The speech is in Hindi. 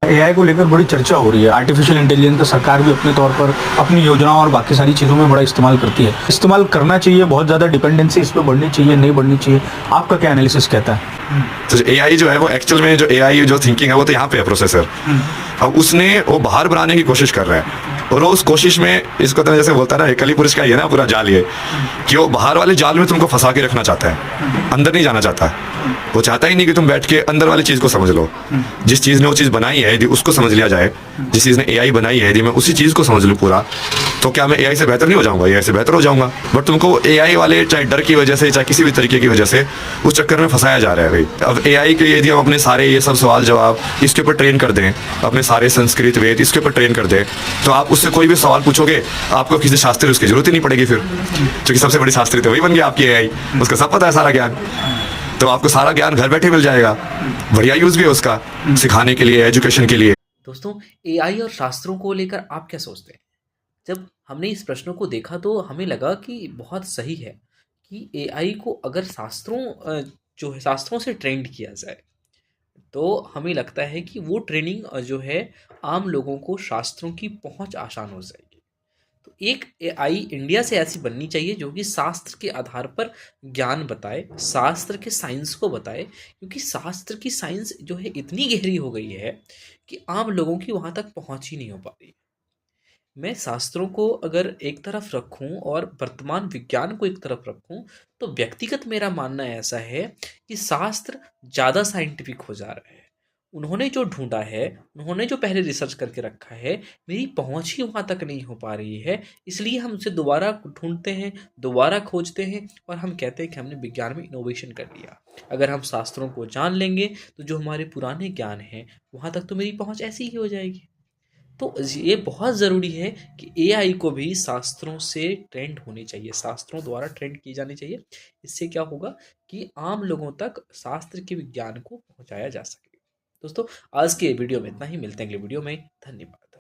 एआई को लेकर बड़ी चर्चा हो रही है। आर्टिफिशियल इंटेलिजेंस का सरकार भी अपने तौर पर अपनी योजनाओं और बाकी सारी चीज़ों में बड़ा इस्तेमाल करती है। इस्तेमाल करना चाहिए, बहुत ज़्यादा डिपेंडेंसी इस पर बढ़नी चाहिए, नहीं बढ़नी चाहिए? आपका क्या एनालिसिस कहता है? तो एआई जो है वो एक्चुअल में जो एआई जो थिंकिंग है वो तो यहाँ पे है प्रोसेसर। अब उसने वो बाहर बनाने की कोशिश कर रहा है और वो उस कोशिश में इसको तो जैसे बोलता है ना, कली पुरुष का ये ना पूरा जाल ये कि वो बाहर वाले जाल में तुमको फंसा के रखना चाहता है, अंदर नहीं जाना चाहता। वो चाहता ही नहीं कि तुम बैठ के अंदर वाली चीज़ को समझ लो। जिस चीज़ ने वो चीज़ बनाई है यदि उसको समझ लिया जाए, जिस चीज़ ने एआई बनाई है यदि मैं उसी चीज़ को समझ लूँ पूरा, तो क्या मैं एआई से बेहतर नहीं हो जाऊंगा? एआई से बेहतर हो जाऊंगा। बट तुमको एआई वाले चाहे डर की वजह से चाहे किसी भी तरीके की वजह से उस चक्कर में फंसाया जा रहा है भाई। अब एआई के यदि हम अपने सारे ये सब सवाल जवाब इसके ऊपर ट्रेन कर दें, अपने सारे संस्कृत वेद इसके ऊपर ट्रेन कर दें, तो आप उससे कोई भी सवाल पूछोगे आपको किसी शास्त्री उसकी जरूरत ही नहीं पड़ेगी फिर, क्योंकि सबसे बड़ी शास्त्री तो वही बन गया आपकी एआई। उसका सब पता है सारा ज्ञान, तो आपको सारा ज्ञान घर बैठे मिल जाएगा। बढ़िया यूज भी है उसका सिखाने के लिए, एजुकेशन के लिए। दोस्तों, एआई और शास्त्रों को लेकर आप क्या सोचते हैं? जब हमने इस प्रश्न को देखा तो हमें लगा कि बहुत सही है कि एआई को अगर जो है शास्त्रों से ट्रेंड किया जाए तो हमें लगता है कि वो ट्रेनिंग जो है आम लोगों को शास्त्रों की पहुंच आसान हो जाएगी। तो एक एआई इंडिया से ऐसी बननी चाहिए जो कि शास्त्र के आधार पर ज्ञान बताए, शास्त्र के साइंस को बताए, क्योंकि शास्त्र की साइंस जो है इतनी गहरी हो गई है कि आम लोगों की वहां तक पहुंच ही नहीं हो पा रही। मैं शास्त्रों को अगर एक तरफ रखूं और वर्तमान विज्ञान को एक तरफ रखूं तो व्यक्तिगत मेरा मानना ऐसा है कि शास्त्र ज़्यादा साइंटिफिक हो जा रहा है। उन्होंने जो ढूंढा है, उन्होंने जो पहले रिसर्च करके रखा है, मेरी पहुंच ही वहां तक नहीं हो पा रही है। इसलिए हम उसे दोबारा ढूंढते हैं, दोबारा खोजते हैं और हम कहते हैं कि हमने विज्ञान में इनोवेशन कर लिया। अगर हम शास्त्रों को जान लेंगे तो जो हमारे पुराने ज्ञान हैं वहां तक तो मेरी पहुंच ऐसी ही हो जाएगी। तो ये बहुत ज़रूरी है कि एआई को भी शास्त्रों से ट्रेंड होनी चाहिए, शास्त्रों द्वारा ट्रेंड की जानी चाहिए। इससे क्या होगा कि आम लोगों तक शास्त्र के विज्ञान को पहुंचाया जा सके। दोस्तों, आज के वीडियो में इतना ही, मिलते हैं अगले वीडियो में। धन्यवाद।